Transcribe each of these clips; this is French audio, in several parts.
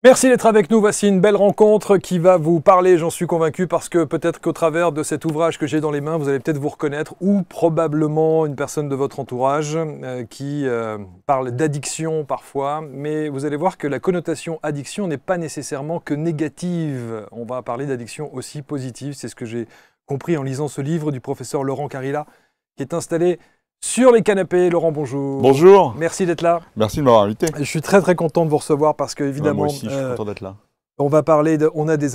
Merci d'être avec nous, voici une belle rencontre qui va vous parler, j'en suis convaincu, parce que peut-être qu'au travers de cet ouvrage que j'ai dans les mains, vous allez peut-être vous reconnaître, ou probablement une personne de votre entourage qui parle d'addiction parfois, mais vous allez voir que la connotation addiction n'est pas nécessairement que négative. On va parler d'addiction aussi positive, c'est ce que j'ai compris en lisant ce livre du professeur Laurent Carilla, qui est installé sur les canapés. Laurent, bonjour. Bonjour. Merci d'être là. Merci de m'avoir invité. Je suis très très content de vous recevoir parce que évidemment, moi aussi, je suis content d'être là. On va parler on a des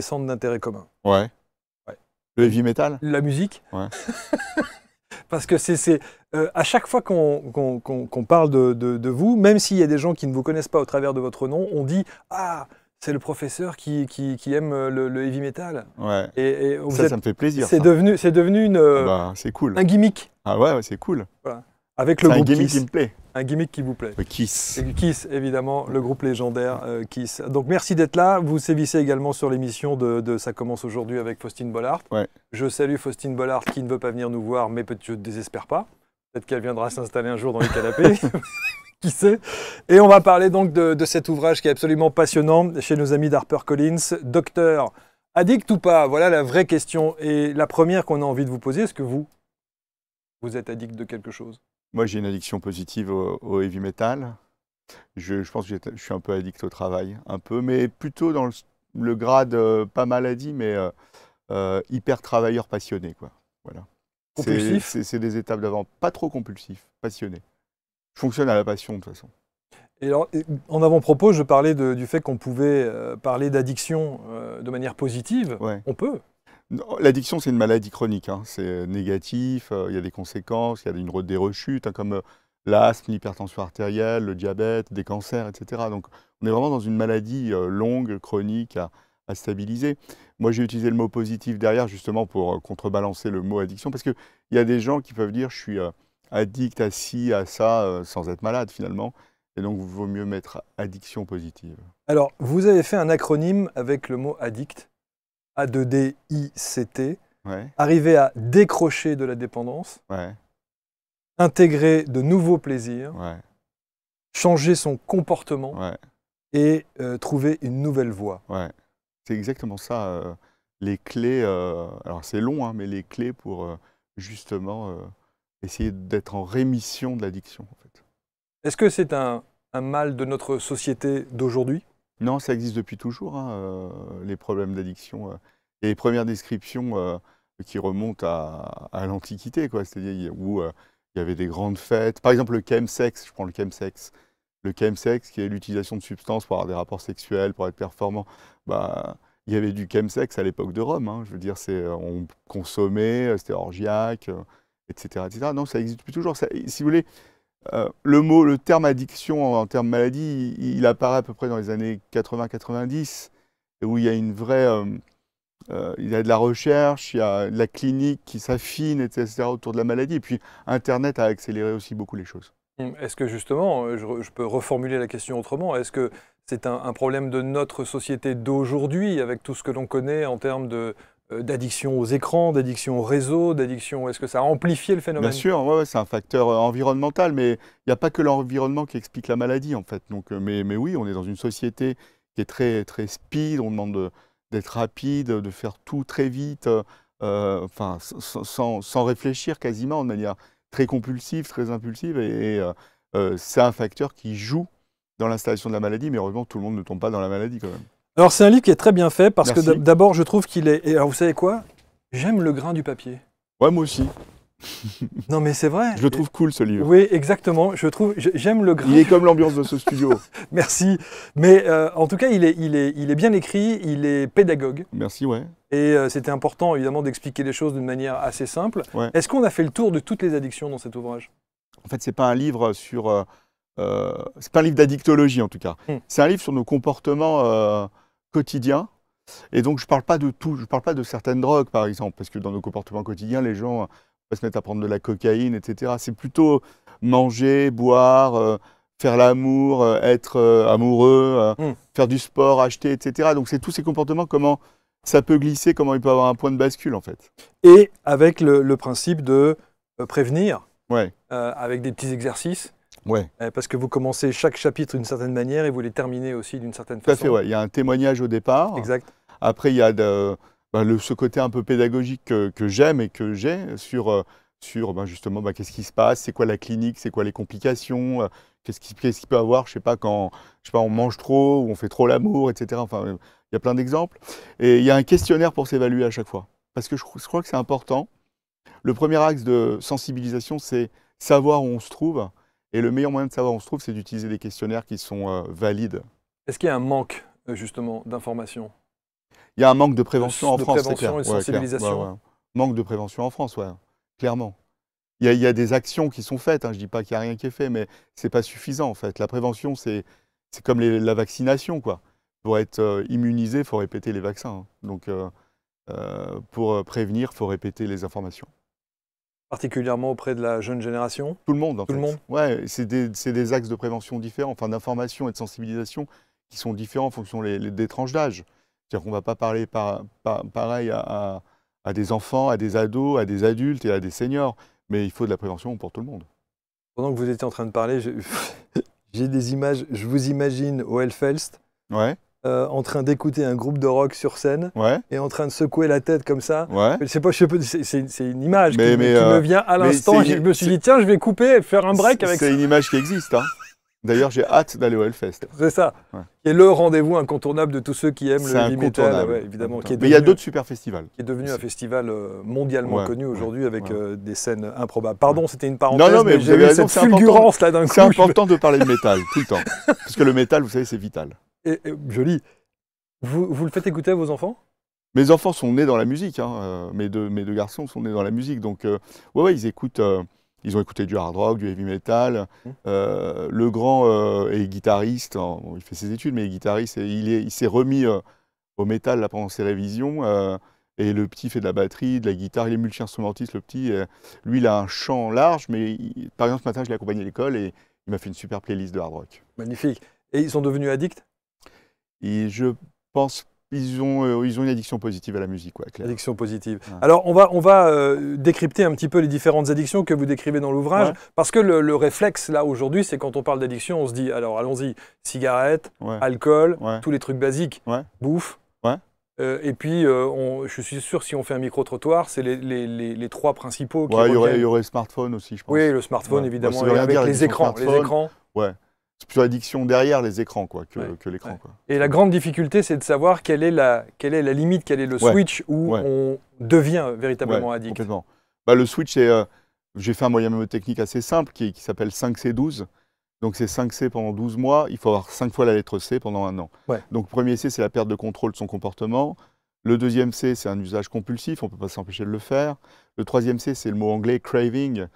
centres d'intérêt communs. Ouais. Ouais. Le heavy metal. La musique. Ouais. Parce que c'est à chaque fois qu'on parle de vous, même s'il y a des gens qui ne vous connaissent pas au travers de votre nom, on dit ah, c'est le professeur qui aime le heavy metal. Ouais. Et ça me fait plaisir. C'est devenu c'est cool. Un gimmick. Ah ouais, c'est cool. Voilà. Avec le groupe Kiss. Un gimmick Kiss. qui me plaît. Un gimmick qui vous plaît. Le Kiss. Kiss, évidemment, le groupe légendaire Kiss. Donc merci d'être là. Vous sévissez également sur l'émission de Ça commence aujourd'hui avec Faustine Bollaert. Ouais. Je salue Faustine Bollaert qui ne veut pas venir nous voir, mais je ne désespère pas. Peut-être qu'elle viendra s'installer un jour dans les canapés. Qui sait? Et on va parler donc de cet ouvrage qui est absolument passionnant chez nos amis d'HarperCollins. Docteur, addict ou pas? Voilà la vraie question. Et la première qu'on a envie de vous poser, est-ce que vous êtes addict de quelque chose? Moi, j'ai une addiction positive au heavy metal. Je pense que je suis un peu addict au travail, un peu, mais plutôt dans le grade, pas maladie, mais hyper travailleur passionné, quoi. Voilà. Compulsif? C'est des étapes d'avant. Pas trop compulsif, passionné. Je fonctionne à la passion, de toute façon. Et alors, en avant-propos, je parlais du fait qu'on pouvait parler d'addiction de manière positive. Ouais. On peut. L'addiction, c'est une maladie chronique. Hein. C'est négatif, il y a des conséquences, il y a des rechutes, hein, comme l'asthme, l'hypertension artérielle, le diabète, des cancers, etc. Donc, on est vraiment dans une maladie longue, chronique, à stabiliser. Moi, j'ai utilisé le mot positif derrière, justement, pour contrebalancer le mot addiction, parce qu'il y a des gens qui peuvent dire « je suis addict à ci, à ça, sans être malade, finalement ». Et donc, il vaut mieux mettre addiction positive. Alors, vous avez fait un acronyme avec le mot addict. A2DICT, ouais. Arriver à décrocher de la dépendance, ouais. Intégrer de nouveaux plaisirs, ouais. Changer son comportement ouais. Et trouver une nouvelle voie. Ouais. C'est exactement ça, les clés, alors c'est long, hein, mais les clés pour justement essayer d'être en rémission de l'addiction. En fait. Est-ce que c'est un mal de notre société d'aujourd'hui ? Non, ça existe depuis toujours, hein, les problèmes d'addiction. Et les premières descriptions qui remontent à l'Antiquité, c'est-à-dire où il y avait des grandes fêtes. Par exemple, le chemsex, je prends le chemsex. Le chemsex, qui est l'utilisation de substances pour avoir des rapports sexuels, pour être performant. Bah, il y avait du chemsex à l'époque de Rome. Hein, je veux dire, on consommait, c'était orgiaque, etc., etc. Non, ça existe depuis toujours. Ça, si vous voulez, le terme addiction en termes maladie, il apparaît à peu près dans les années 80-90, où il y a une vraie, il y a de la recherche, il y a de la clinique qui s'affine, etc. autour de la maladie. Et puis Internet a accéléré aussi beaucoup les choses. Est-ce que justement, je peux reformuler la question autrement, est-ce que c'est un problème de notre société d'aujourd'hui, avec tout ce que l'on connaît en termes d'addiction aux écrans, d'addiction au réseau, d'addiction, est-ce que ça a amplifié le phénomène? Bien sûr, ouais, c'est un facteur environnemental, mais il n'y a pas que l'environnement qui explique la maladie, en fait. Donc, mais oui, on est dans une société qui est très, très speed, on demande d'être rapide, de faire tout très vite, enfin, sans réfléchir quasiment, de manière très compulsive, très impulsive, et c'est un facteur qui joue dans l'installation de la maladie, mais heureusement, tout le monde ne tombe pas dans la maladie quand même. Alors, c'est un livre qui est très bien fait, parce Merci. que d'abord, je trouve qu'il est... Et alors, vous savez quoi? J'aime le grain du papier. Ouais, moi aussi. Non, mais c'est vrai. Je le trouve cool, ce livre. Oui, exactement. J'aime le grain. Il est comme l'ambiance de ce studio. Merci. Mais en tout cas, il est bien écrit, il est pédagogue. Merci, ouais. Et c'était important, évidemment, d'expliquer les choses d'une manière assez simple. Ouais. Est-ce qu'on a fait le tour de toutes les addictions dans cet ouvrage? En fait, c'est pas un livre sur... c'est pas un livre d'addictologie, en tout cas. C'est un livre sur nos comportements quotidiens. Et donc, je parle pas de tout. Je parle pas de certaines drogues, par exemple, parce que dans nos comportements quotidiens, les gens vont se mettre à prendre de la cocaïne, etc. C'est plutôt manger, boire, faire l'amour, être amoureux, faire du sport, acheter, etc. Donc, c'est tous ces comportements, comment ça peut glisser, comment il peut avoir un point de bascule en fait. Et avec le principe de prévenir, Ouais, avec des petits exercices, ouais. parce que vous commencez chaque chapitre d'une certaine manière et vous les terminez aussi d'une certaine Tout à façon. fait, ouais. Il y a un témoignage au départ. Exact. Après, il y a ce côté un peu pédagogique que j'aime et que j'ai sur justement qu'est-ce qui se passe, c'est quoi la clinique, c'est quoi les complications, qu'est-ce qu'il peut avoir, je sais pas, quand je sais pas, on mange trop ou on fait trop l'amour, etc. Enfin, il y a plein d'exemples. Et il y a un questionnaire pour s'évaluer à chaque fois. Parce que je crois que c'est important. Le premier axe de sensibilisation, c'est savoir où on se trouve. Et le meilleur moyen de savoir où on se trouve, c'est d'utiliser des questionnaires qui sont valides. Est-ce qu'il y a un manque, justement, d'informations? Il y a un manque de prévention en De France, c'est clair. prévention et de Ouais, clair. sensibilisation? Ouais. Manque de prévention en France, ouais, clairement. Il y a des actions qui sont faites, hein. Je ne dis pas qu'il n'y a rien qui est fait, mais ce n'est pas suffisant en fait. La prévention, c'est comme la vaccination, quoi. Pour être immunisé, il faut répéter les vaccins, hein. Donc, pour prévenir, il faut répéter les informations. Particulièrement auprès de la jeune génération? Tout le monde, en Tout le fait. monde? Ouais, c'est des axes de prévention différents, enfin d'information et de sensibilisation qui sont différents en fonction des tranches d'âge. C'est-à-dire qu'on ne va pas parler pareil à des enfants, à des ados, à des adultes et à des seniors. Mais il faut de la prévention pour tout le monde. Pendant que vous étiez en train de parler, j'ai des images, je vous imagine au Hellfest, Ouais, en train d'écouter un groupe de rock sur scène ouais, et en train de secouer la tête comme ça. ouais. Je sais pas, c'est une image Mais- qui mais, me vient à mais l'instant. c'est- Je me suis dit, tiens, je vais couper et faire un break avec ça. C'est une image qui existe, hein. D'ailleurs, j'ai hâte d'aller au Hellfest. C'est ça. Ouais. Qui est le rendez-vous incontournable de tous ceux qui aiment C'est le heavy metal, incontournable. ouais, évidemment. Qui est Mais il y a devenu- d'autres super festivals. qui est devenu un aussi. festival mondialement Ouais, connu aujourd'hui avec ouais. des scènes improbables. Pardon, c'était une parenthèse, Non, mais vous j'ai avez eu raison, cette c'est fulgurance là d'un coup. C'est important de parler de métal, tout le temps. Parce que le métal, vous savez, c'est vital. Joli. Vous le faites écouter à vos enfants? Mes enfants sont nés dans la musique, hein. Mes deux garçons sont nés dans la musique. Donc, ouais, ils écoutent. Ils ont écouté du hard rock, du heavy metal. Le grand est guitariste. Bon, il fait ses études, mais il est guitariste. Et il s'est remis au métal là, pendant ses révisions. Et le petit fait de la batterie, de la guitare. Il est multi-instrumentiste, le petit. Lui, il a un champ large. Mais par exemple, ce matin, je l'ai accompagné à l'école et il m'a fait une super playlist de hard rock. Magnifique. Et ils sont devenus addicts? Et je pense qu'ils ont une addiction positive à la musique, ouais, clair. Addiction positive. Ouais. Alors, on va décrypter un petit peu les différentes addictions que vous décrivez dans l'ouvrage, Ouais. parce que le réflexe, là, aujourd'hui, c'est quand on parle d'addiction, on se dit, alors, allons-y, cigarette, Ouais. alcool, Ouais. tous les trucs basiques, Ouais. bouffe. Ouais. Et puis, je suis sûr, si on fait un micro-trottoir, c'est les trois principaux qui Ouais, il y reviennent. aurait le smartphone aussi, je pense. Oui, le smartphone, Ouais. évidemment, Bon, ça veut et rien avec dire, les l'addiction écrans. Les smartphone. écrans. Ouais. C'est plutôt addiction derrière les écrans, quoi, que l'écran. Ouais. Quoi. Et la grande difficulté, c'est de savoir quelle est la limite, quel est le switch où on devient véritablement addict. Complètement. Le switch, j'ai fait un moyen mnémotechnique assez simple qui s'appelle 5C12. Donc c'est 5C pendant 12 mois, il faut avoir 5 fois la lettre C pendant un an. Ouais. Donc premier C, c'est la perte de contrôle de son comportement. Le deuxième C, c'est un usage compulsif, on ne peut pas s'empêcher de le faire. Le troisième C, c'est le mot anglais craving,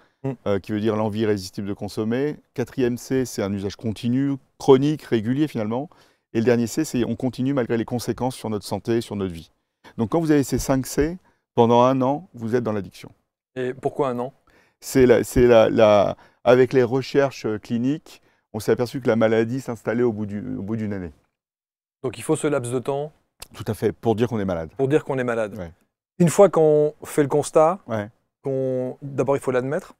qui veut dire l'envie irrésistible de consommer. Quatrième C, c'est un usage continu, chronique, régulier finalement. Et le dernier C, c'est on continue malgré les conséquences sur notre santé, sur notre vie. Donc quand vous avez ces 5 C, pendant un an, vous êtes dans l'addiction. Et pourquoi un an? Avec les recherches cliniques, on s'est aperçu que la maladie s'installait au bout d'une année. Donc il faut ce laps de temps? Tout à fait, pour dire qu'on est malade. Pour dire qu'on est malade. Ouais. Une fois qu'on fait le constat, Ouais. d'abord il faut l'admettre.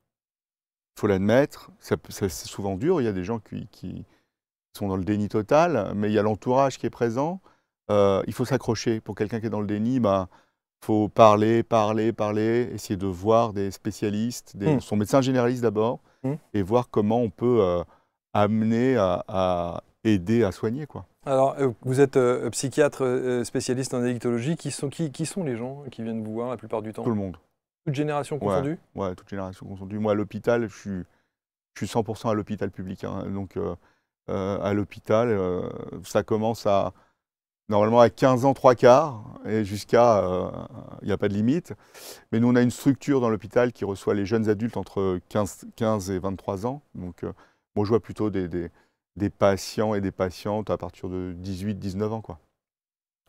Il faut l'admettre, c'est souvent dur, il y a des gens qui sont dans le déni total, mais il y a l'entourage qui est présent. Il faut s'accrocher. Pour quelqu'un qui est dans le déni, il faut parler, essayer de voir des spécialistes, son médecin généraliste d'abord, et voir comment on peut amener à aider à soigner, quoi. Alors, vous êtes psychiatre spécialiste en addictologie. Qui sont les gens qui viennent vous voir la plupart du temps? Tout le monde. Toute génération confondue? Ouais, toute génération confondue. Moi, à l'hôpital, je suis 100% à l'hôpital public, hein. Donc, à l'hôpital, ça commence normalement à 15 ans, 3/4, et jusqu'à... Il n'y a pas de limite. Mais nous, on a une structure dans l'hôpital qui reçoit les jeunes adultes entre 15 et 23 ans. Donc, moi, je vois plutôt des patients et des patientes à partir de 18, 19 ans, quoi.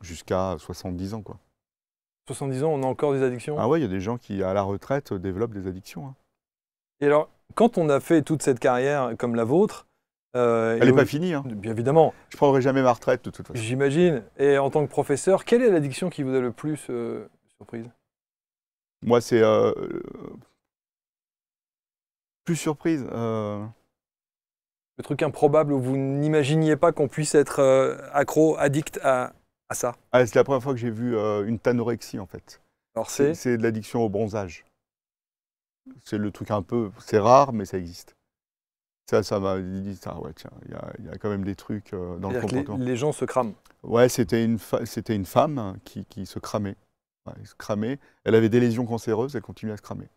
Jusqu'à 70 ans, quoi. 70 ans, on a encore des addictions? Ah ouais, il y a des gens qui, à la retraite, développent des addictions, hein. Et alors, quand on a fait toute cette carrière comme la vôtre, Elle n'est pas finie, hein. Bien évidemment, Je ne prendrai jamais ma retraite de toute façon. j'imagine. Et en tant que professeur, quelle est l'addiction qui vous a le plus surprise? Moi, c'est plus surprise. Le truc improbable où vous n'imaginiez pas qu'on puisse être accro, addict à ça. Ah, c'est la première fois que j'ai vu une tanorexie, en fait. Alors c'est C'est de l'addiction au bronzage. C'est le truc un peu... C'est rare, mais ça existe. Ça m'a dit, ça, ouais, tiens, il y a quand même des trucs dans le c'est-à-dire que comportement. les gens se crament. Ouais, c'était une femme qui se cramait. Ouais, elle se cramait. Elle avait des lésions cancéreuses, elle continuait à se cramer.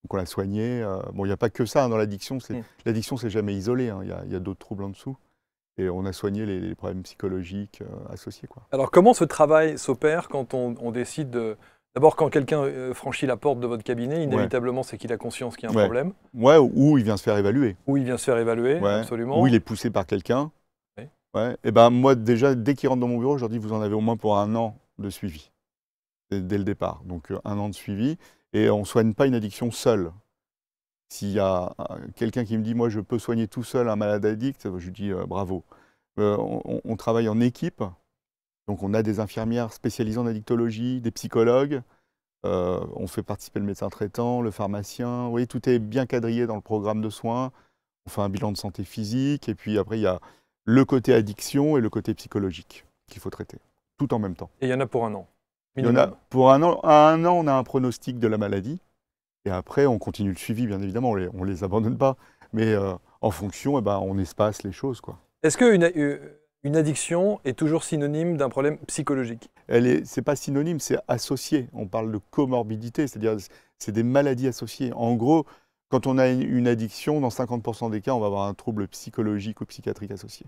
Donc on l'a soignée. Bon, il n'y a pas que ça hein, dans l'addiction. L'addiction, c'est jamais isolé. Hein. Il y a d'autres troubles en dessous. Et on a soigné les problèmes psychologiques associés, quoi. Alors comment ce travail s'opère quand on décide de... D'abord, quand quelqu'un franchit la porte de votre cabinet, inévitablement, c'est qu'il a conscience qu'il y a un problème. Ouais, ou il vient se faire évaluer. Ou il vient se faire évaluer, Ouais. absolument. Ou il est poussé par quelqu'un. Oui. Ouais. Et ben moi, déjà, dès qu'il rentre dans mon bureau, je leur dis, vous en avez au moins pour 1 an de suivi. Dès le départ. Donc 1 an de suivi. Et on ne soigne pas une addiction seule. S'il y a quelqu'un qui me dit, moi, je peux soigner tout seul un malade addict, je lui dis, bravo. On travaille en équipe. Donc on a des infirmières spécialisées en addictologie, des psychologues, on fait participer le médecin traitant, le pharmacien. Vous voyez, tout est bien quadrillé dans le programme de soins. On fait un bilan de santé physique et puis après il y a le côté addiction et le côté psychologique qu'il faut traiter, tout en même temps. Et il y en a pour 1 an. Il y en a pour 1 an. À 1 an, on a un pronostic de la maladie et après on continue le suivi, bien évidemment, on les abandonne pas. Mais en fonction, eh ben, on espace les choses, quoi. Est-ce qu'une addiction est toujours synonyme d'un problème psychologique? C'est pas synonyme, c'est associé. On parle de comorbidité, c'est-à-dire c'est des maladies associées. En gros, quand on a une addiction, dans 50% des cas, on va avoir un trouble psychologique ou psychiatrique associé.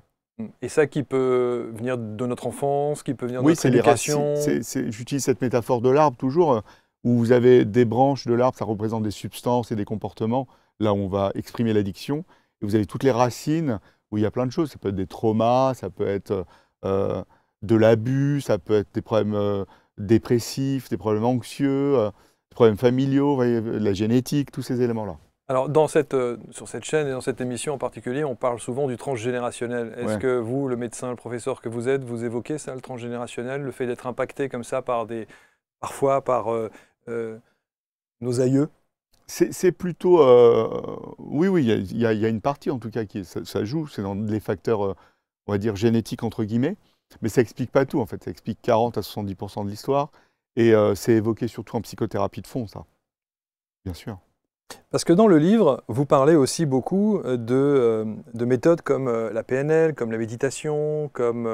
Et ça qui peut venir de notre enfance, qui peut venir de Oui, notre c'est les éducation? racines. J'utilise cette métaphore de l'arbre toujours, où vous avez des branches de l'arbre, ça représente des substances et des comportements. Là, on va exprimer l'addiction. Et vous avez toutes les racines, où il y a plein de choses. Ça peut être des traumas, ça peut être de l'abus, ça peut être des problèmes dépressifs, des problèmes anxieux, des problèmes familiaux, vous voyez, la génétique, tous ces éléments-là. Alors, sur cette chaîne et dans cette émission en particulier, on parle souvent du transgénérationnel. Est-ce que vous, le médecin, le professeur que vous êtes, vous évoquez ça, le transgénérationnel, le fait d'être impacté comme ça parfois par nos aïeux? C'est plutôt... oui, il y a une partie en tout cas ça joue, c'est dans les facteurs, on va dire, génétiques entre guillemets, mais ça explique pas tout en fait, ça explique 40 à 70% de l'histoire, et c'est évoqué surtout en psychothérapie de fond, ça, bien sûr. Parce que dans le livre, vous parlez aussi beaucoup de méthodes comme la PNL, comme la méditation, comme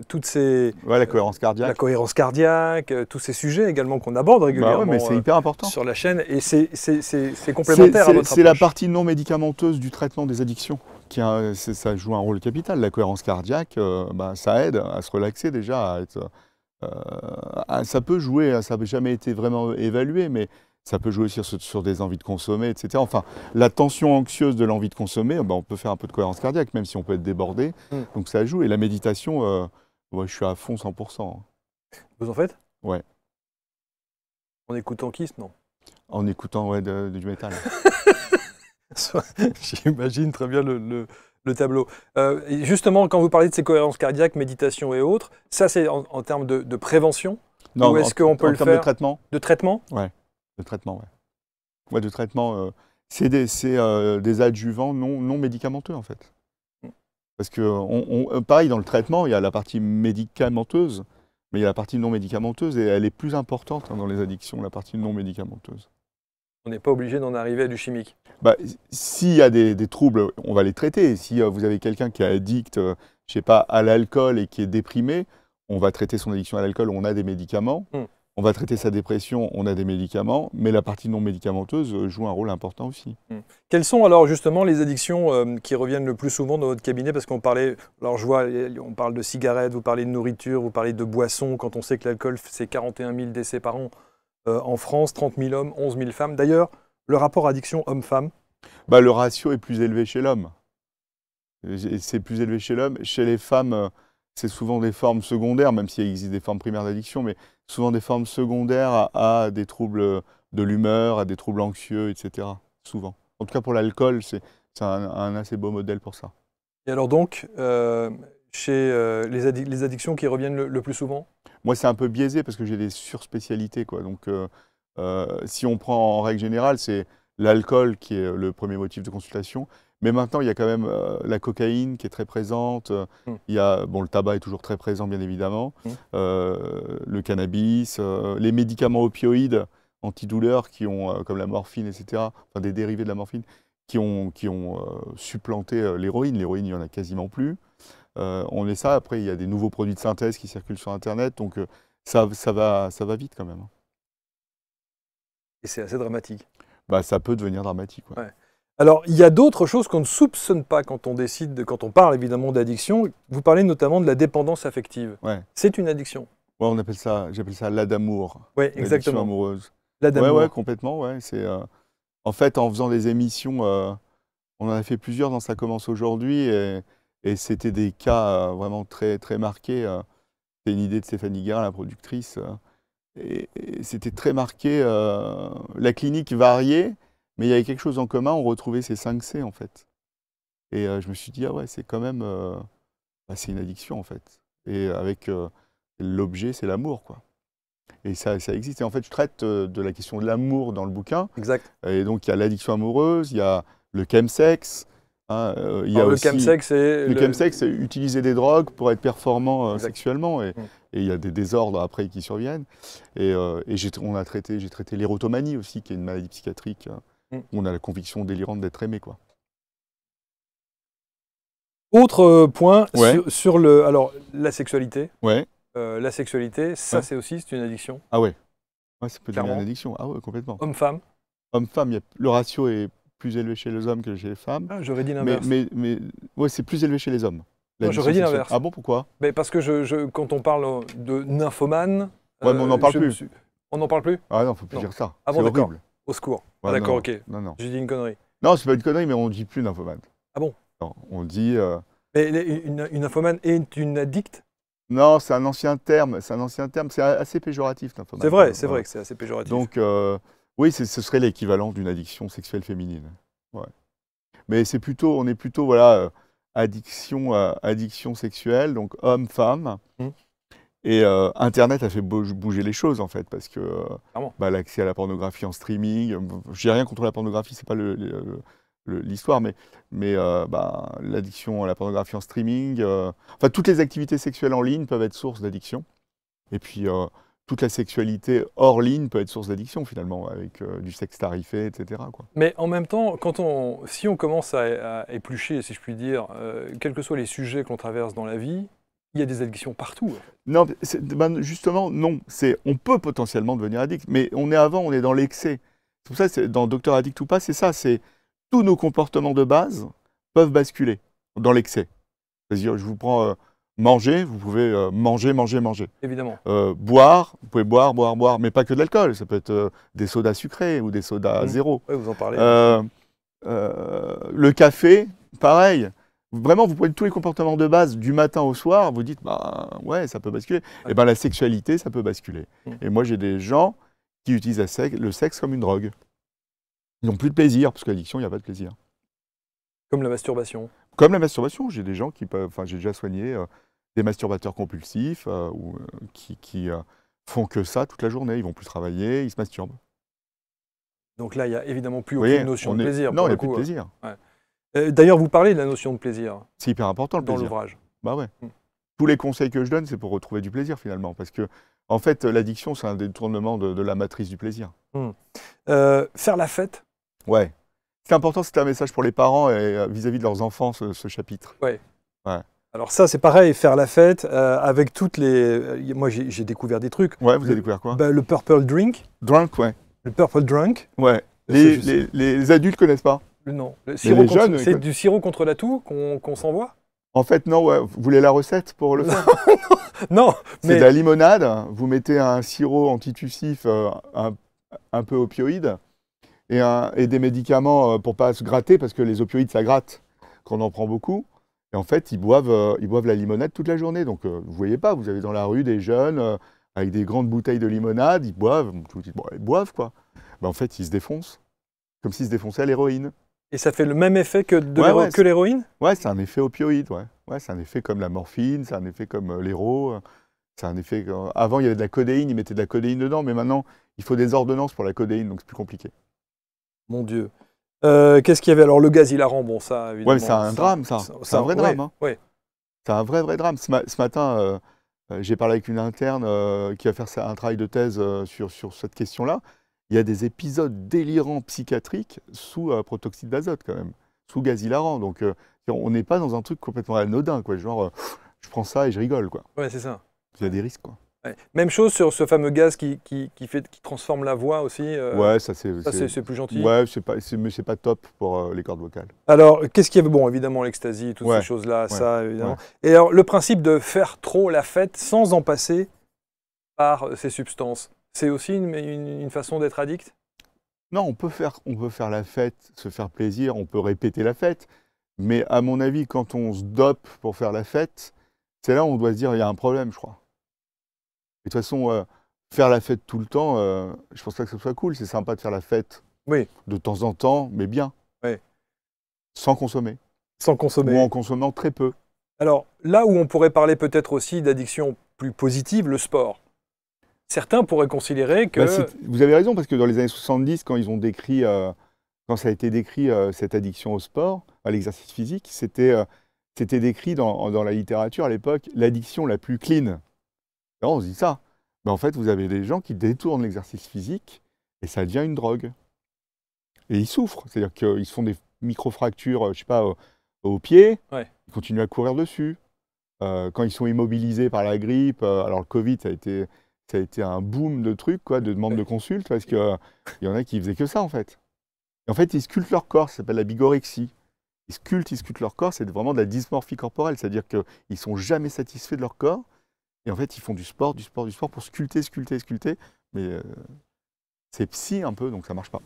toutes ces... Ouais, la cohérence cardiaque. La cohérence cardiaque, tous ces sujets également qu'on aborde régulièrement mais c'est hyper important. sur la chaîne, et c'est complémentaire à votre C'est la approche. partie non médicamenteuse du traitement des addictions. Ça joue un rôle capital. La cohérence cardiaque, ça aide à se relaxer déjà, à être... ça peut jouer, ça n'a jamais été vraiment évalué, mais ça peut jouer aussi sur des envies de consommer, etc. Enfin, la tension anxieuse de l'envie de consommer, on peut faire un peu de cohérence cardiaque, même si on peut être débordé. Donc ça joue. Et la méditation, je suis à fond 100%. Vous en faites? Ouais. En écoutant Kiss, non? En écoutant du métal. J'imagine très bien le tableau. Et justement, quand vous parlez de ces cohérences cardiaques, méditation et autres, ça c'est en termes de prévention? Non, ou est-ce qu'on peut le faire de traitement? De traitement? Ouais, de traitement, ouais. Ouais, de traitement. C'est des adjuvants non médicamenteux, en fait. Parce que, pareil, dans le traitement, il y a la partie médicamenteuse, mais il y a la partie non médicamenteuse, et elle est plus importante dans les addictions, la partie non médicamenteuse. On n'est pas obligé d'en arriver à du chimique. S'il y a des troubles, on va les traiter. Si vous avez quelqu'un qui est addict, je sais pas, à l'alcool et qui est déprimé, on va traiter son addiction à l'alcool, on a des médicaments. On va traiter sa dépression, on a des médicaments, mais la partie non médicamenteuse joue un rôle important aussi. Quelles sont alors justement les addictions qui reviennent le plus souvent dans votre cabinet? Parce qu'on parlait, alors je vois, on parle de cigarettes, vous parlez de nourriture, vous parlez de boissons, quand on sait que l'alcool, c'est 41 000 décès par an en France, 30 000 hommes, 11 000 femmes. D'ailleurs, le rapport addiction homme-femme? Le ratio est plus élevé chez l'homme. C'est plus élevé chez l'homme. Chez les femmes, c'est souvent des formes secondaires, même s'il existe des formes primaires d'addiction, mais souvent des formes secondaires à des troubles de l'humeur, à des troubles anxieux, etc. Souvent. En tout cas, pour l'alcool, c'est c'est un assez beau modèle pour ça. Et alors donc, chez les addictions qui reviennent le plus souvent? Moi, c'est un peu biaisé parce que j'ai des surspécialités, quoi. Donc, si on prend en règle générale, c'est l'alcool qui est le premier motif de consultation. Mais maintenant, il y a quand même la cocaïne qui est très présente. Il y a, bon, le tabac est toujours très présent, bien évidemment. Le cannabis, les médicaments opioïdes antidouleurs qui ont, comme la morphine, etc., enfin des dérivés de la morphine, qui ont supplanté l'héroïne. L'héroïne, il n'y en a quasiment plus. On est ça. Après, il y a des nouveaux produits de synthèse qui circulent sur Internet. Donc, ça va vite quand même. Et c'est assez dramatique. Bah, ça peut devenir dramatique. Ouais. Ouais. Alors, il y a d'autres choses qu'on ne soupçonne pas quand on décide, quand on parle évidemment d'addiction. Vous parlez notamment de la dépendance affective. Ouais. C'est une addiction. Ouais, j'appelle ça l'adamour. Oui, L'addiction exactement. amoureuse. L'adamour. Ouais, complètement. Ouais. En fait, en faisant des émissions, on en a fait plusieurs dans Ça commence aujourd'hui, et c'était des cas vraiment très, très marqués. C'est une idée de Stéphanie Guérin, la productrice. Et c'était très marqué. La clinique variait, mais il y avait quelque chose en commun. On retrouvait ces 5 C, en fait. Et je me suis dit, ah ouais, c'est quand même... c'est une addiction, en fait. Et avec l'objet, c'est l'amour, quoi. Et ça existe. Et en fait, je traite de la question de l'amour dans le bouquin. Exact. Et donc, il y a l'addiction amoureuse, il y a le chemsex. Il y a Alors, aussi... le chemsex, c'est... Le chemsex, c'est utiliser des drogues pour être performant Exact. sexuellement. Et il y a des désordres après qui surviennent. Et j'ai traité l'érotomanie aussi, qui est une maladie psychiatrique où on a la conviction délirante d'être aimé, quoi. Autre point Ouais. sur la sexualité. Ouais. La sexualité, ça Ouais. c'est une addiction. Ah ouais. Ouais, ça peut devenir Clairement. une addiction. Ah ouais, complètement. Homme-femme. Homme-femme, le ratio est plus élevé chez les hommes que chez les femmes. Ah, j'aurais dit l'inverse. Mais ouais, c'est plus élevé chez les hommes. Non, j'aurais dit sexuelle. l'inverse. Ah bon, pourquoi? Mais parce que quand on parle de nymphomane... Ouais, mais on n'en parle plus. On n'en parle plus? Ah non, faut plus Non. dire ça. Ah C'est bon, d'accord. horrible. Au secours. Ouais, Ah, d'accord, non, ok. non. J'ai dit une connerie. Non, c'est pas une connerie, mais on dit plus nymphomane. Ah bon? Non, on dit... Mais une nymphomane est une addict? Non, c'est un ancien terme. C'est assez péjoratif, nymphomane. C'est vrai que c'est assez péjoratif. Donc, oui, ce serait l'équivalent d'une addiction sexuelle féminine. Ouais. Mais on est plutôt, voilà, addiction sexuelle, donc homme-femme. Et Internet a fait bouger les choses, en fait, parce que l'accès à la pornographie en streaming, j'ai rien contre la pornographie, c'est pas l'histoire, mais l'addiction à la pornographie en streaming, enfin, toutes les activités sexuelles en ligne peuvent être source d'addiction. Et puis, toute la sexualité hors ligne peut être source d'addiction, finalement, avec du sexe tarifé, etc., quoi. Mais en même temps, si on commence à éplucher, si je puis dire, quels que soient les sujets qu'on traverse dans la vie, il y a des addictions partout. Non, justement, non. On peut potentiellement devenir addict, mais on est dans l'excès. C'est pour ça, dans Docteur Addict ou pas, c'est ça, c'est tous nos comportements de base peuvent basculer dans l'excès. C'est-à-dire, je vous prends manger, vous pouvez manger. Évidemment. Boire, vous pouvez boire, mais pas que de l'alcool. Ça peut être des sodas sucrés ou des sodas zéro. Oui, vous en parlez. Le café, pareil. Vraiment, vous prenez tous les comportements de base du matin au soir, vous dites, bah ouais, ça peut basculer. Et bien la sexualité, ça peut basculer. Et moi, j'ai des gens qui utilisent le sexe comme une drogue. Ils n'ont plus de plaisir, parce qu'à l'addiction, il n'y a pas de plaisir. Comme la masturbation. Comme la masturbation, j'ai des gens qui peuvent, enfin j'ai déjà soigné des masturbateurs compulsifs qui font que ça toute la journée. Ils vont plus travailler, ils se masturbent. Donc là, il n'y a évidemment plus aucune notion de plaisir. Non, il n'y a plus de plaisir. Ouais. D'ailleurs, vous parlez de la notion de plaisir. C'est hyper important le plaisir. Dans l'ouvrage. Bah ouais. Tous les conseils que je donne, c'est pour retrouver du plaisir finalement. Parce que, en fait, l'addiction, c'est un détournement de la matrice du plaisir. Faire la fête. Ouais. C'est important, c'est un message pour les parents et vis-à-vis de leurs enfants, ce chapitre. Ouais. Ouais. Alors ça, c'est pareil, faire la fête avec toutes les... Moi, j'ai découvert des trucs. Ouais, vous avez découvert quoi? Le Purple Drink. Drunk, ouais. Le Purple Drunk. Ouais. Les adultes connaissent pas. Non. C'est du sirop contre la toux qu'on s'envoie? En fait, non, ouais. Vous voulez la recette pour le faire? Non, c'est de la limonade. Vous mettez un sirop antitussif un peu opioïde et des médicaments pour pas se gratter, parce que les opioïdes, ça gratte quand on en prend beaucoup. Et en fait, ils boivent la limonade toute la journée. Donc, vous voyez pas, vous avez dans la rue des jeunes avec des grandes bouteilles de limonade, ils boivent. Vous dites, bon, ils boivent, quoi. Ben, en fait, ils se défoncent. Comme s'ils se défonçaient à l'héroïne. Et ça fait le même effet que Ouais, que l'héroïne? ouais, c'est un effet opioïde, ouais. Ouais, c'est un effet comme la morphine, c'est un effet comme l'héro, c'est un effet. Avant, il y avait de la codéine, ils mettaient de la codéine dedans, mais maintenant, il faut des ordonnances pour la codéine, donc c'est plus compliqué. Mon Dieu. Qu'est-ce qu'il y avait? Alors, le gaz hilarant, bon, ça, Ouais, mais c'est évidemment, un drame, ça. C'est un vrai ouais, drame, hein. ouais. C'est un vrai, vrai drame. Ce matin, j'ai parlé avec une interne qui va faire un travail de thèse sur cette question-là. Il y a des épisodes délirants psychiatriques sous protoxyde d'azote, quand même, sous gaz hilarant. Donc, on n'est pas dans un truc complètement anodin, quoi. Genre, je prends ça et je rigole, quoi. Ouais, c'est ça. Il y a des risques, quoi. Ouais. Même chose sur ce fameux gaz qui transforme la voix aussi. Ouais, ça Ça, c'est plus gentil. Ouais, mais c'est pas top pour les cordes vocales. Alors, qu'est-ce qu'il y avait? Bon, évidemment, l'ecstasy, toutes ces Ouais, choses-là, ouais, ça, évidemment. ouais. Et alors, le principe de faire trop la fête sans en passer par ces substances, c'est aussi une façon d'être addict? Non, on peut faire la fête, se faire plaisir, on peut répéter la fête. Mais à mon avis, quand on se dope pour faire la fête, c'est là où on doit se dire il y a un problème, je crois. Et de toute façon, faire la fête tout le temps, je pense pas que ce soit cool. C'est sympa de faire la fête Oui, de temps en temps, mais bien, oui. sans consommer. Sans Ou consommer. en consommant très peu. Alors, là où on pourrait parler peut-être aussi d'addiction plus positive, le sport. Certains pourraient considérer Bah, que... vous avez raison, parce que dans les années 70, quand ils ont décrit, quand ça a été décrit, cette addiction au sport, à l'exercice physique, c'était décrit dans la littérature à l'époque, l'addiction la plus clean. Alors on se dit ça. Mais en fait, vous avez des gens qui détournent l'exercice physique et ça devient une drogue. Et ils souffrent. C'est-à-dire qu'ils se font des micro-fractures, je sais pas, au pied, Ouais. ils continuent à courir dessus. Quand ils sont immobilisés par la grippe, alors le Covid, ça a été un boom de trucs, quoi, de demandes de consultes, parce qu'il y en a qui faisaient que ça, en fait. Et en fait, ils sculptent leur corps, ça s'appelle la bigorexie. Ils sculptent leur corps, c'est vraiment de la dysmorphie corporelle, c'est-à-dire qu'ils ne sont jamais satisfaits de leur corps. Et en fait, ils font du sport pour sculpter. Mais c'est psy un peu, donc ça marche pas.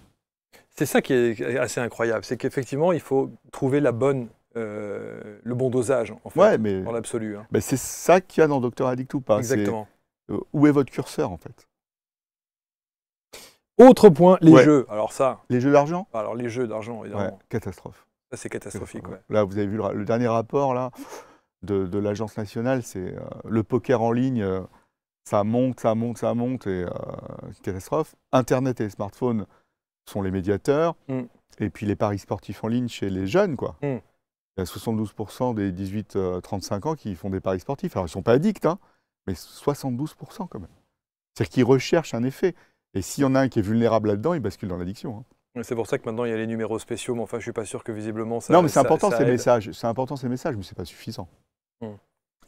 C'est ça qui est assez incroyable, c'est qu'effectivement, il faut trouver le bon dosage, en fait, Ouais, mais dans l'absolu. Hein. c'est ça qu'il y a dans Docteur Addict ou pas. Exactement. Où est votre curseur, en fait? Autre point, les Ouais. jeux. Alors ça, Les jeux d'argent? alors les jeux d'argent, Ouais, évidemment, catastrophe. ça c'est catastrophique. Ouais. Là, vous avez vu le dernier rapport là, de l'Agence nationale, c'est le poker en ligne, ça monte, et catastrophe. Internet et les smartphones sont les médiateurs, Mm. et puis les paris sportifs en ligne chez les jeunes, quoi. Mm. Il y a 72% des 18-35 ans qui font des paris sportifs. Alors, ils ne sont pas addicts, hein, mais 72% quand même. C'est-à-dire qu'ils recherchent un effet. Et s'il y en a un qui est vulnérable là-dedans, il bascule dans l'addiction. Hein. Et c'est pour ça que maintenant il y a les numéros spéciaux, mais enfin je suis pas sûr que visiblement ça. Non, mais c'est important ces aide. messages. C'est important ces messages, mais c'est pas suffisant. Mm.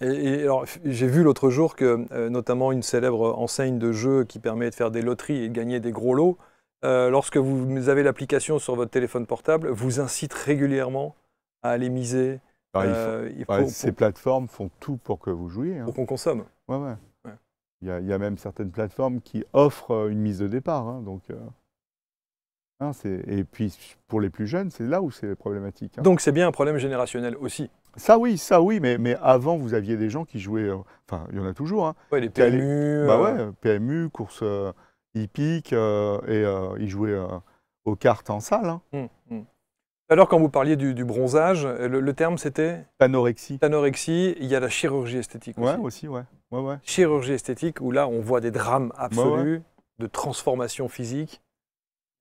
Et alors j'ai vu l'autre jour que notamment une célèbre enseigne de jeux qui permet de faire des loteries et de gagner des gros lots, lorsque vous avez l'application sur votre téléphone portable, vous incite régulièrement à aller miser. Alors, ces plateformes font tout pour que vous jouiez. Hein. Pour qu'on consomme. Ouais, ouais. Ouais. Il y a même certaines plateformes qui offrent une mise de départ. Hein, donc, et puis pour les plus jeunes, c'est là où c'est problématique. Hein. Donc c'est bien un problème générationnel aussi. Ça oui, mais avant vous aviez des gens qui jouaient, enfin il y en a toujours, hein, Ouais, les qui allaient- PMU. bah ouais, PMU, course hippique, et ils jouaient aux cartes en salle. Hein. Mm. Alors quand vous parliez du bronzage, le terme c'était Anorexie. anorexie, il y a la chirurgie esthétique aussi. Ouais, aussi, ouais. Chirurgie esthétique où là on voit des drames absolus de transformation physique.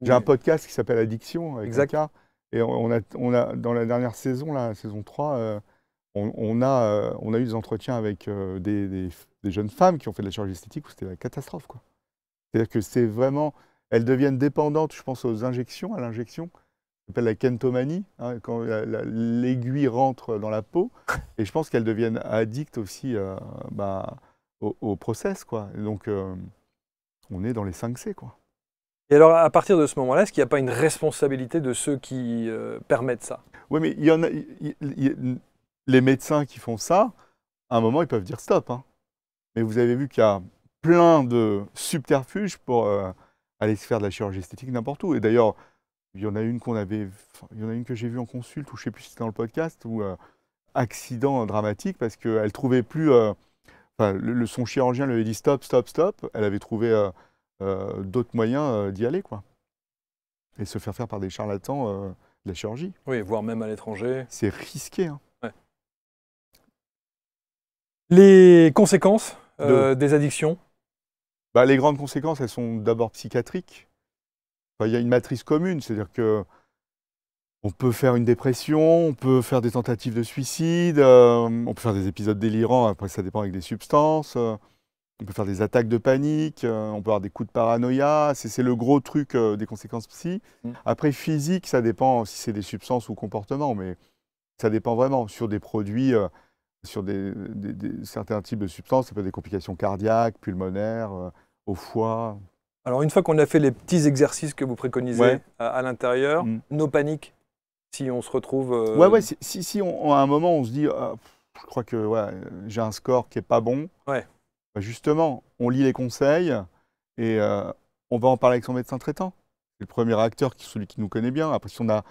J'ai un podcast qui s'appelle Addiction avec Exact. un cas, et on a dans la dernière saison, la saison 3, on a eu des entretiens avec des jeunes femmes qui ont fait de la chirurgie esthétique où c'était la catastrophe, quoi. C'est-à-dire que c'est vraiment, elles deviennent dépendantes, je pense aux injections, à l'injection, ça s'appelle la kentomanie, hein, quand l'aiguille rentre dans la peau, et je pense qu'elles deviennent addictes aussi au process, quoi. Et donc on est dans les 5C, quoi. Et alors à partir de ce moment-là, est-ce qu'il n'y a pas une responsabilité de ceux qui permettent ça? Oui, mais il y en a, les médecins qui font ça, à un moment, ils peuvent dire stop. Hein. Mais vous avez vu qu'il y a plein de subterfuges pour aller se faire de la chirurgie esthétique n'importe où. Et d'ailleurs, il y en a une que j'ai vue en consulte, ou je ne sais plus si c'était dans le podcast, ou accident dramatique, parce qu'elle trouvait plus. Son chirurgien lui avait dit stop. Elle avait trouvé d'autres moyens d'y aller, quoi. Et se faire par des charlatans la chirurgie. Oui, voire même à l'étranger. C'est risqué. Hein. Ouais. Les conséquences De- des addictions? Bah, les grandes conséquences, elles sont d'abord psychiatriques. Enfin, il y a une matrice commune, c'est-à-dire que on peut faire une dépression, on peut faire des tentatives de suicide, on peut faire des épisodes délirants, après ça dépend avec des substances, on peut faire des attaques de panique, on peut avoir des coups de paranoïa, c'est le gros truc des conséquences psy. Après physique, ça dépend si c'est des substances ou comportements, mais ça dépend vraiment. Sur des produits, sur certains types de substances, ça peut être des complications cardiaques, pulmonaires, au foie. Alors, une fois qu'on a fait les petits exercices que vous préconisez Ouais. à l'intérieur, nos paniques, si on se retrouve... Ouais, si à un moment on se dit, ah, je crois que ouais, j'ai un score qui est pas bon, Ouais. bah, justement, on lit les conseils et on va en parler avec son médecin traitant. C'est le premier acteur, celui qui nous connaît bien. Après, si on a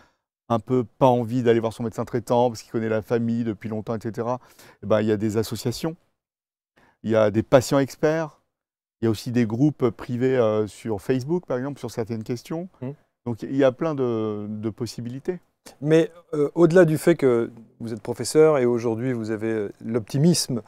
un peu pas envie d'aller voir son médecin traitant parce qu'il connaît la famille depuis longtemps, etc., eh ben, il y a des associations, il y a des patients experts, il y a aussi des groupes privés sur Facebook, par exemple, sur certaines questions. Donc, il y a plein de possibilités. Mais au-delà du fait que vous êtes professeur et aujourd'hui vous avez l'optimisme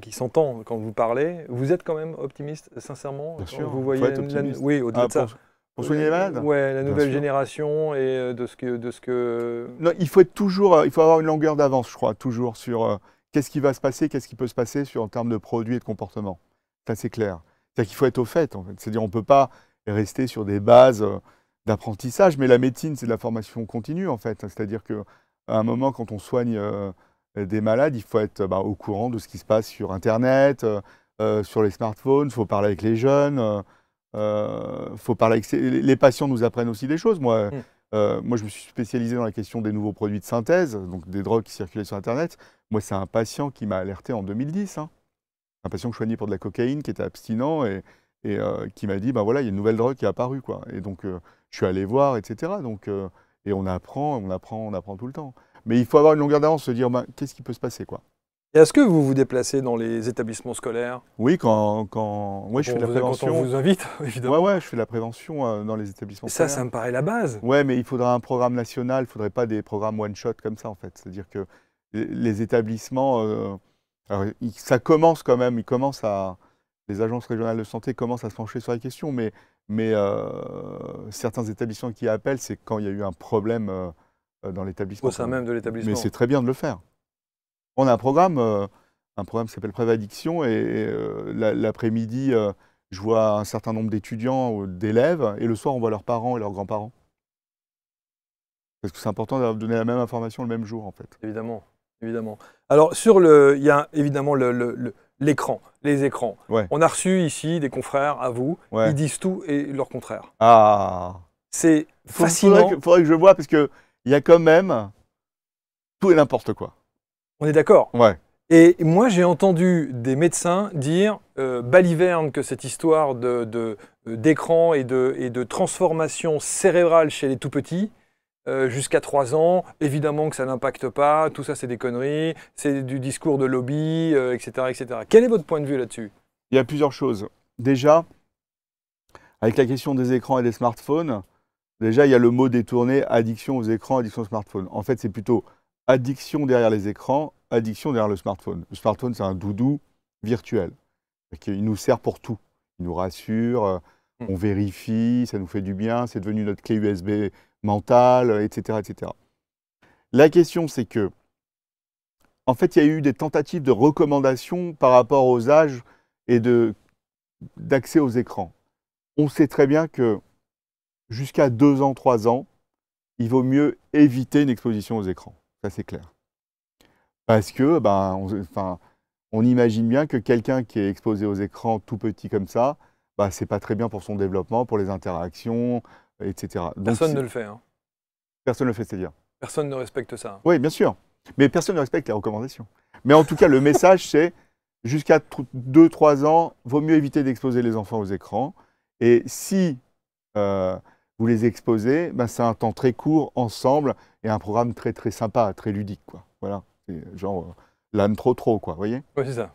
qui s'entend quand vous parlez, vous êtes quand même optimiste, sincèrement? Bien sûr, vous faut voyez être optimiste. Oui, au-delà de ça. Pour soigner les malades? Ouais, la Bien nouvelle sûr. génération et de ce que... Non, il faut être toujours, il faut avoir une longueur d'avance, je crois, toujours sur qu'est-ce qui va se passer, qu'est-ce qui peut se passer en termes de produits et de comportement. Ça, c'est clair. C'est-à-dire qu'il faut être au fait, en fait. C'est-à-dire on ne peut pas rester sur des bases d'apprentissage, mais la médecine, c'est de la formation continue, en fait. C'est-à-dire qu'à un moment, quand on soigne des malades, il faut être au courant de ce qui se passe sur Internet, sur les smartphones, il faut parler avec les jeunes, faut parler avec les patients nous apprennent aussi des choses. Moi, je me suis spécialisé dans la question des nouveaux produits de synthèse, donc des drogues qui circulaient sur Internet. Moi, c'est un patient qui m'a alerté en 2010. Hein. Un patient que je soignais pour de la cocaïne, qui était abstinent et qui m'a dit, ben voilà, il y a une nouvelle drogue qui est apparue, quoi. Et donc, je suis allé voir, etc. Donc, et on apprend tout le temps. Mais il faut avoir une longueur d'avance, se dire, qu'est-ce qui peut se passer, quoi. Et est-ce que vous vous déplacez dans les établissements scolaires? Oui, quand je fais de la prévention. Quand on vous invite, évidemment. Ouais, je fais de la prévention dans les établissements scolaires. Ça me paraît la base. Ouais, mais il faudra un programme national, il ne faudrait pas des programmes one-shot comme ça, en fait. C'est-à-dire que les établissements, alors, ça commence quand même, les agences régionales de santé commencent à se pencher sur la question, mais certains établissements qui appellent, c'est quand il y a eu un problème dans l'établissement. Au sein même de l'établissement. Mais c'est très bien de le faire. On a un programme qui s'appelle Prévaddiction, et l'après-midi, je vois un certain nombre d'étudiants ou d'élèves, et le soir, on voit leurs parents et leurs grands-parents. Parce que c'est important de donner la même information le même jour, en fait. Évidemment, évidemment. Alors, il y a évidemment l'écran, les écrans. Ouais. On a reçu ici des confrères à vous, Ouais. ils disent tout et leur contraire. Ah. C'est fascinant. Faudrait que je vois, parce qu'il y a quand même tout et n'importe quoi. On est d'accord? Ouais. Et moi, j'ai entendu des médecins dire baliverne que cette histoire d'écran et de transformation cérébrale chez les tout-petits, jusqu'à 3 ans, évidemment que ça n'impacte pas, tout ça c'est des conneries, c'est du discours de lobby, etc., etc. Quel est votre point de vue là-dessus? Il y a plusieurs choses. Déjà, avec la question des écrans et des smartphones, déjà il y a le mot détourné, addiction aux écrans, addiction aux smartphones. En fait, c'est plutôt addiction derrière les écrans, addiction derrière le smartphone. Le smartphone, c'est un doudou virtuel. Il nous sert pour tout. Il nous rassure, on vérifie, ça nous fait du bien, c'est devenu notre clé USB mentale, etc., etc. La question, c'est que, en fait, il y a eu des tentatives de recommandation par rapport aux âges et d'accès aux écrans. On sait très bien que jusqu'à 2 ans, 3 ans, il vaut mieux éviter une exposition aux écrans. Ça, c'est clair. Parce que, on imagine bien que quelqu'un qui est exposé aux écrans tout petit comme ça, c'est pas très bien pour son développement, pour les interactions, etc. Personne ne le fait. Hein. Personne ne le fait, c'est-à-dire. Personne ne respecte ça. Oui, bien sûr. Mais personne ne respecte les recommandations. Mais en tout cas, le message, c'est jusqu'à 2-3 ans, vaut mieux éviter d'exposer les enfants aux écrans. Et si vous les exposez, c'est un temps très court ensemble et un programme très très sympa, très ludique, quoi. Voilà. C'est genre l'âne trop, quoi, vous voyez? Oui, c'est ça.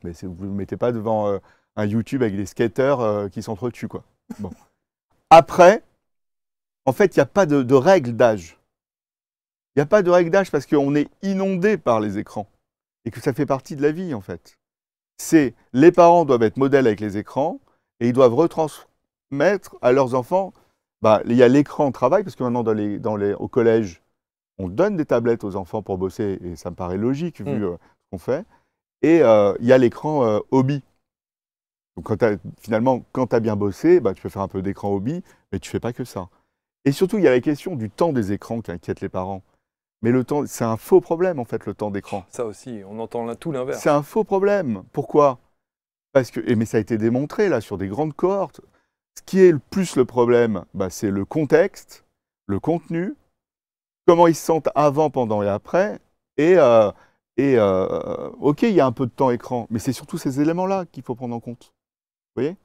Mais vous ne vous mettez pas devant un YouTube avec des skateurs qui s'entretuent, quoi. Bon. Après, En fait, il n'y a pas de règle d'âge. Il n'y a pas de règle d'âge parce qu'on est inondé par les écrans et que ça fait partie de la vie, en fait. Les parents doivent être modèles avec les écrans et ils doivent retransmettre à leurs enfants. Il y a l'écran travail, parce que maintenant, au collège, on donne des tablettes aux enfants pour bosser, et ça me paraît logique vu ce qu'on fait. Et il y a l'écran hobby. Donc finalement, quand tu as bien bossé, tu peux faire un peu d'écran hobby, mais tu ne fais pas que ça. Et surtout, il y a la question du temps des écrans qui inquiète les parents. Mais le temps, c'est un faux problème, en fait, le temps d'écran. Ça aussi, on entend là tout l'inverse. C'est un faux problème. Pourquoi? Parce que, mais ça a été démontré là sur des grandes cohortes. Ce qui est le plus le problème, c'est le contexte, le contenu, comment ils se sentent avant, pendant et après. Ok, il y a un peu de temps écran, mais c'est surtout ces éléments-là qu'il faut prendre en compte. Vous voyez?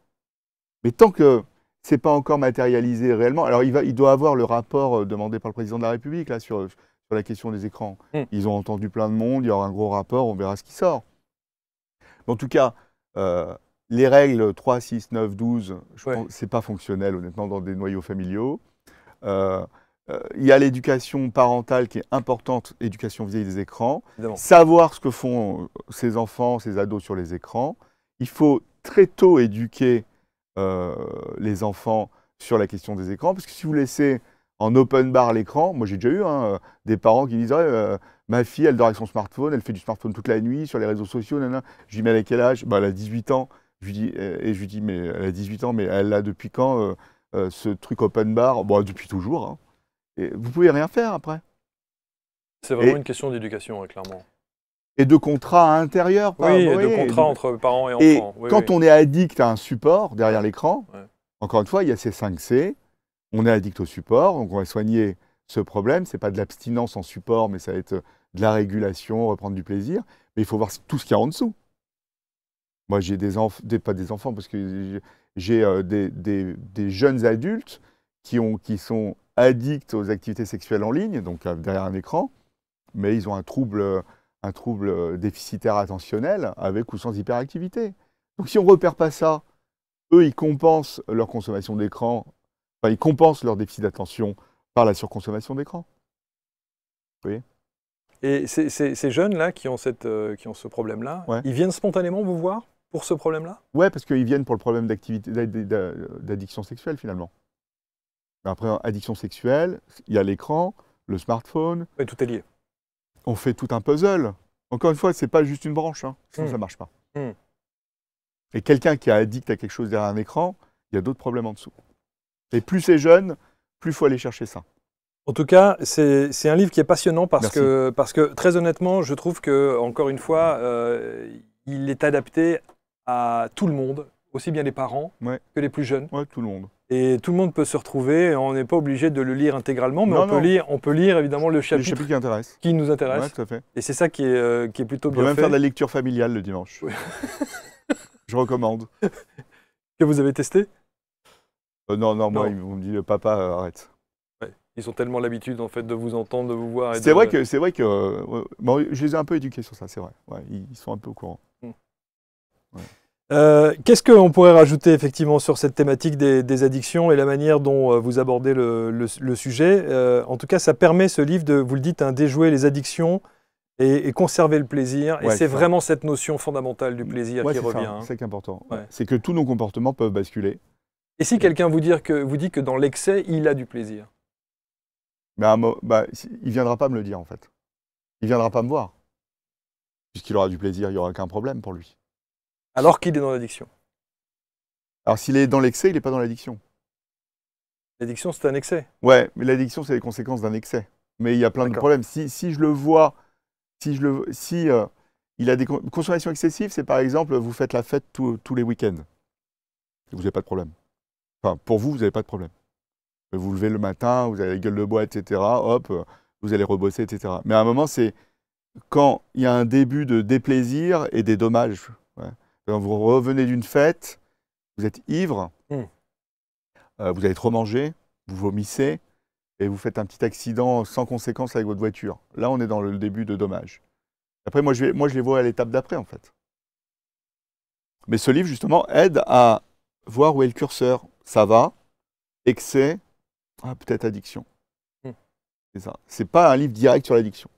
Mais tant que ce n'est pas encore matérialisé réellement, alors il doit avoir le rapport demandé par le président de la République là, sur la question des écrans. Ils ont entendu plein de monde, il y aura un gros rapport, on verra ce qui sort. Mais en tout cas, les règles 3, 6, 9, 12, je pense que ce n'est pas fonctionnel, honnêtement, dans des noyaux familiaux. Il y a l'éducation parentale qui est importante, éducation vis-à-vis des écrans. Évidemment. Savoir ce que font ces enfants, ces ados sur les écrans. Il faut très tôt éduquer les enfants sur la question des écrans, parce que si vous laissez en open bar l'écran, moi j'ai déjà eu des parents qui disent ma fille, elle dort avec son smartphone, elle fait du smartphone toute la nuit, sur les réseaux sociaux, nanana. Je lui dis, mais elle a quel âge? Elle a 18 ans. Je lui dis, mais elle a 18 ans, mais elle a depuis quand ce truc open bar? Depuis toujours. Hein. Et vous pouvez rien faire après. C'est vraiment une question d'éducation, clairement. Et de contrat intérieur. Oui, et de contrat entre parents et enfants. Et quand on est addict à un support derrière l'écran, encore une fois, il y a ces 5 C. On est addict au support, donc on va soigner ce problème. Ce n'est pas de l'abstinence en support, mais ça va être de la régulation, reprendre du plaisir. Mais il faut voir tout ce qu'il y a en dessous. Moi, j'ai pas des enfants, parce que j'ai des jeunes adultes qui sont addicts aux activités sexuelles en ligne, donc derrière un écran, mais ils ont un trouble déficitaire attentionnel, avec ou sans hyperactivité. Donc si on ne repère pas ça, eux, ils compensent leur consommation d'écran, ils compensent leur déficit d'attention par la surconsommation d'écran. Vous voyez? Et ces jeunes-là qui ont ce problème-là, ils viennent spontanément vous voir pour ce problème-là? Ouais, parce qu'ils viennent pour le problème d'addiction sexuelle, finalement. Après, addiction sexuelle, il y a l'écran, le smartphone. Oui, tout est lié. On fait tout un puzzle. Encore une fois, ce n'est pas juste une branche, hein, sinon ça ne marche pas. Et quelqu'un qui est addict à quelque chose derrière un écran, il y a d'autres problèmes en dessous. Et plus c'est jeune, plus il faut aller chercher ça. En tout cas, c'est un livre qui est passionnant parce que, très honnêtement, je trouve que, encore une fois, il est adapté à tout le monde, aussi bien les parents que les plus jeunes. Ouais, tout le monde. Et tout le monde peut se retrouver, on n'est pas obligé de le lire intégralement, mais on peut lire évidemment le chapitre qui nous intéresse. Ouais, tout à fait. Et c'est ça qui est plutôt bien fait. On peut même faire de la lecture familiale le dimanche. Oui. Je recommande. Que vous avez testé? Non, moi, ils m'ont dit, papa, arrête. Ouais. Ils ont tellement l'habitude en fait de vous entendre, de vous voir. C'est vrai que bon, je les ai un peu éduqués sur ça, c'est vrai. Ouais, ils sont un peu au courant. Ouais. Qu'est-ce qu'on pourrait rajouter effectivement sur cette thématique des addictions et la manière dont vous abordez le sujet? En tout cas, ça permet, ce livre, vous le dites, déjouer les addictions et conserver le plaisir. Et c'est vraiment cette notion fondamentale du plaisir qui revient. C'est ça qui est important. Ouais. C'est que tous nos comportements peuvent basculer. Et si quelqu'un vous dit que dans l'excès, il a du plaisir? Il ne viendra pas me le dire, en fait. Il ne viendra pas me voir. Puisqu'il aura du plaisir, il n'y aura aucun problème pour lui. Alors qu'il est dans l'addiction. Alors s'il est dans l'excès, il n'est pas dans l'addiction. L'addiction, c'est un excès. Ouais, mais l'addiction, c'est les conséquences d'un excès. Mais il y a plein de problèmes. Si je le vois, il a des consommations excessives, c'est par exemple, vous faites la fête tous les week-ends. Vous n'avez pas de problème. Enfin, pour vous, vous n'avez pas de problème. Vous vous levez le matin, vous avez la gueule de bois, etc. Hop, vous allez rebosser, etc. Mais à un moment, c'est quand il y a un début de déplaisir et des dommages. Ouais. Quand vous revenez d'une fête, vous êtes ivre, vous avez trop mangé, vous vomissez, et vous faites un petit accident sans conséquence avec votre voiture. Là, on est dans le début de dommages. Après, moi, je les vois à l'étape d'après, en fait. Mais ce livre, justement, aide à voir où est le curseur. Ça va, excès, Ah, peut-être addiction. Hmm. C'est ça. C'est pas un livre direct sur l'addiction.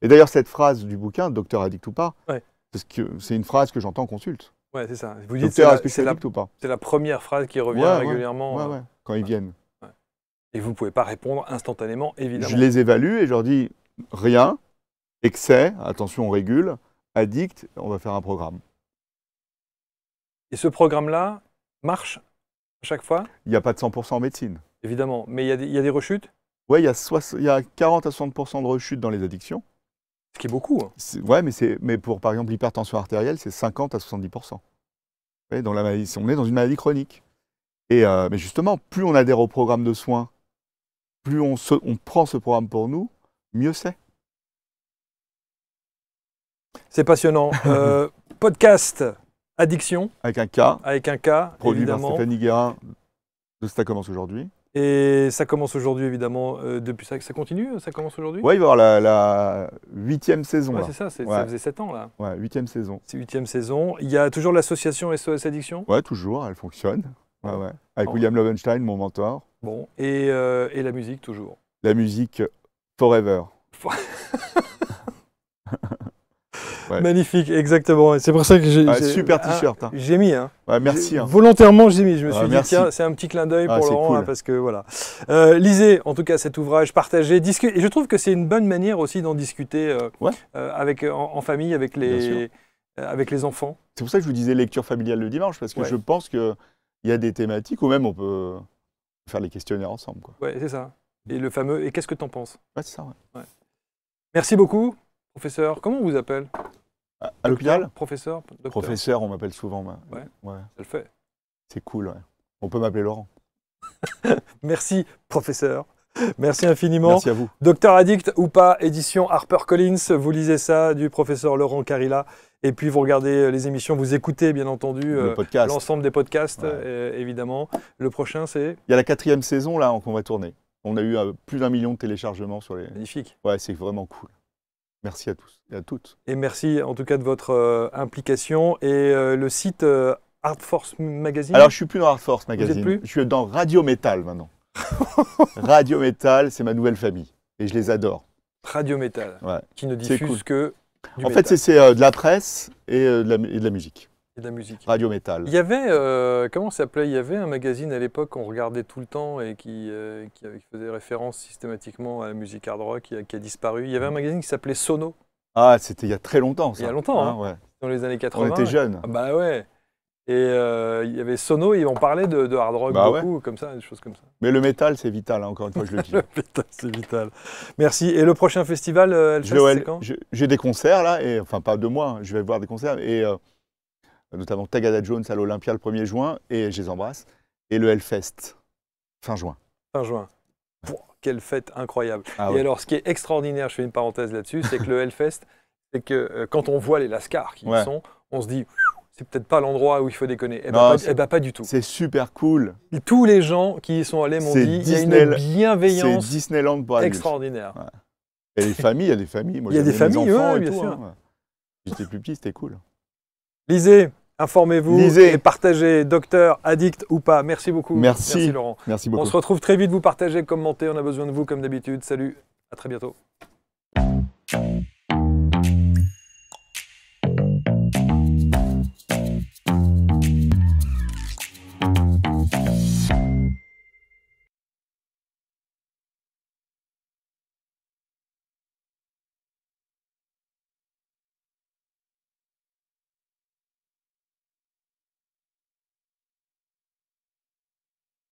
Et d'ailleurs, cette phrase du bouquin, Docteur addict ou pas, Ouais. c'est une phrase que j'entends en consulte. Ouais, c'est ça. Vous dites Docteur, est-ce que je suis addict ou pas? c'est la première phrase qui revient Ouais, régulièrement. ouais, quand ils viennent. Ouais. Et vous ne pouvez pas répondre instantanément, évidemment. Je les évalue et je leur dis rien, excès, attention, on régule, addict, on va faire un programme. Et ce programme-là marche à chaque fois? Il n'y a pas de 100% en médecine. Évidemment. Mais il y a des rechutes? Oui, il y a 40 à 60% de rechutes dans les addictions. Ce qui est beaucoup. Hein. Ouais, mais pour, par exemple, l'hypertension artérielle, c'est 50 à 70%. Ouais, dans la maladie, on est dans une maladie chronique. Et, mais justement, plus on adhère au programme de soins, plus on prend ce programme pour nous, mieux c'est. C'est passionnant. Podcast Addiction, Avec un cas, avec un cas, produit par évidemment. Stéphanie Guérin, de Ça commence aujourd'hui. Et ça commence aujourd'hui, évidemment. Depuis ça continue? Ça commence aujourd'hui? Ouais, il va y avoir la 8e saison. Ouais, là. c'est ça. Ça Ouais. faisait 7 ans, là. Ouais, 8e saison. C'est 8e saison. Il y a toujours l'association SOS Addiction. Ouais, toujours, elle fonctionne. Ouais, ouais. Avec Bon. William Lovenstein, mon mentor. Bon. Et la musique, toujours. La musique Forever. Ouais. Magnifique, exactement. C'est pour ça que j'ai... super t-shirt. Hein. J'ai mis, hein. Ouais, merci. Hein. Volontairement, j'ai mis. Je me suis dit, merci. tiens, c'est un petit clin d'œil pour c'est Laurent, cool. hein, parce que voilà. Lisez, en tout cas, cet ouvrage, partagez, discutez. Et je trouve que c'est une bonne manière aussi d'en discuter en famille, avec les enfants. C'est pour ça que je vous disais lecture familiale le dimanche, parce que je pense qu'il y a des thématiques où même on peut faire les questionnaires ensemble. Quoi. Ouais, c'est ça. Et le fameux « Et qu'est-ce que t'en penses ?» Ouais, c'est ça. Ouais. Merci beaucoup, professeur. Comment on vous appelle? À l'hôpital? Professeur, docteur. Professeur, on m'appelle souvent. Ouais. Ouais. Ça le fait. C'est cool, ouais. On peut m'appeler Laurent. Merci, professeur. Merci infiniment. Merci à vous. Docteur Addict ou pas, édition HarperCollins. Vous lisez ça du professeur Laurent Carilla. Et puis vous regardez les émissions, vous écoutez bien entendu l'ensemble des podcasts, évidemment. Le prochain, c'est? Il y a la 4e saison là qu'on va tourner. On a eu plus d'1 million de téléchargements sur les... Magnifique. Ouais, c'est vraiment cool. Merci à tous et à toutes. Et merci en tout cas de votre implication. Et le site Hard Force Magazine? Alors je suis plus dans Hard Force Magazine. Vous êtes plus? Je suis dans Radio Metal maintenant. Radio Metal, c'est ma nouvelle famille. Et je les adore. Radio Metal, qui ne diffuse que du En métal. fait, c'est de la presse et de la musique. Et de la musique. Radio Metal. Il y avait, comment ça s'appelait? Il y avait un magazine à l'époque qu'on regardait tout le temps et qui faisait référence systématiquement à la musique hard rock, qui a disparu. Il y avait un magazine qui s'appelait Sono. Ah, c'était il y a très longtemps, ça. Il y a longtemps, hein, ouais. dans les années 80. On était jeunes. Ah, bah ouais. Et il y avait Sono, et on parlait de hard rock beaucoup, comme ça, des choses comme ça. Mais le métal, c'est vital, hein, encore une fois, je le dis. Le métal, c'est vital. Merci. Et le prochain festival, c'est quand? J'ai des concerts, là, et, enfin, pas de moi, hein, je vais voir des concerts, et notamment Tagada Jones à l'Olympia le 1er juin, et je les embrasse, et le Hellfest, fin juin. Fin juin. Quelle fête incroyable. Ah, et alors, ce qui est extraordinaire, je fais une parenthèse là-dessus, c'est que le Hellfest, c'est que quand on voit les Lascars qui y sont, on se dit, c'est peut-être pas l'endroit où il faut déconner. Eh ben, pas du tout. C'est super cool. Et tous les gens qui y sont allés m'ont dit, il y a une bienveillance c'est Disneyland pour adultes. extraordinaire. Ouais. Et les familles, il y a des familles. Moi, il y a des familles, enfants bien et tout, sûr. Hein. J'étais plus petit, c'était cool. Lisez, informez-vous Lisez. et partagez, docteur, addict ou pas. Merci beaucoup. Merci Laurent. Merci beaucoup. On se retrouve très vite, vous partagez, commentez, on a besoin de vous comme d'habitude. Salut, à très bientôt.